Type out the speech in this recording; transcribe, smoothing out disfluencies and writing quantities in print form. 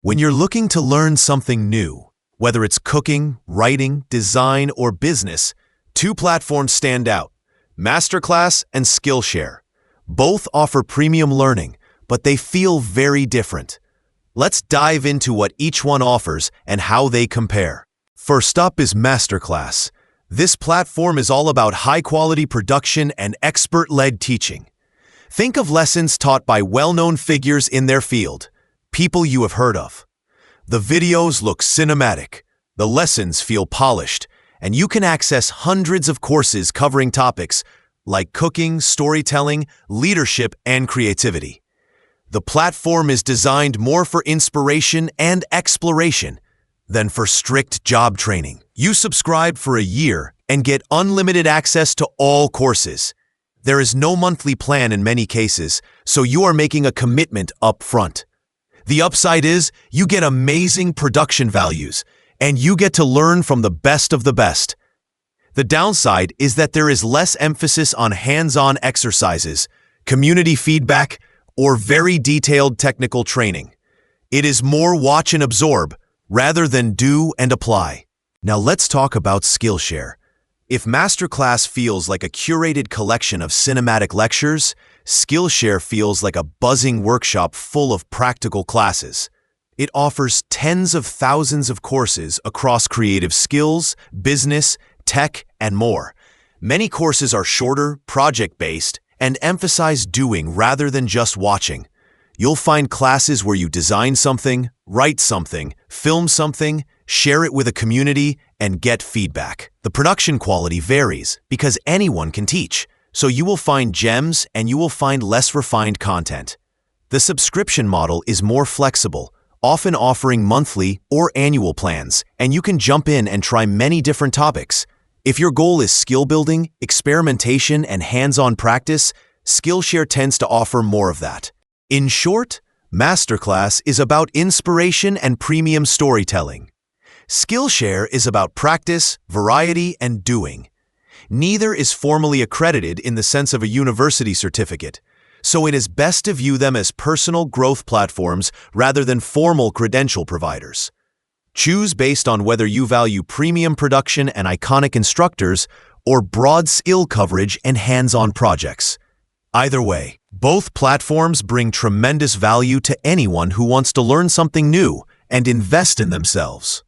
When you're looking to learn something new, whether it's cooking, writing, design, or business, two platforms stand out: MasterClass and Skillshare. Both offer premium learning, but they feel very different. Let's dive into what each one offers and how they compare. First up is MasterClass. This platform is all about high-quality production and expert-led teaching. Think of lessons taught by well-known figures in their field, people you have heard of. The videos look cinematic, the lessons feel polished, and you can access hundreds of courses covering topics like cooking, storytelling, leadership, and creativity. The platform is designed more for inspiration and exploration than for strict job training. You subscribe for a year and get unlimited access to all courses. There is no monthly plan in many cases, so you are making a commitment up front. The upside is you get amazing production values, and you get to learn from the best of the best. The downside is that there is less emphasis on hands-on exercises, community feedback, or very detailed technical training. It is more watch and absorb rather than do and apply. Now let's talk about Skillshare. If MasterClass feels like a curated collection of cinematic lectures, Skillshare feels like a buzzing workshop full of practical classes. It offers tens of thousands of courses across creative skills, business, tech, and more. Many courses are shorter, project-based, and emphasize doing rather than just watching. You'll find classes where you design something, write something, film something, share it with a community, and get feedback. The production quality varies because anyone can teach, so you will find gems and you will find less refined content. The subscription model is more flexible, often offering monthly or annual plans, and you can jump in and try many different topics. If your goal is skill building, experimentation, and hands-on practice, Skillshare tends to offer more of that. In short, MasterClass is about inspiration and premium storytelling. Skillshare is about practice, variety, and doing. Neither is formally accredited in the sense of a university certificate, so it is best to view them as personal growth platforms rather than formal credential providers. Choose based on whether you value premium production and iconic instructors or broad skill coverage and hands-on projects. Either way, both platforms bring tremendous value to anyone who wants to learn something new and invest in themselves.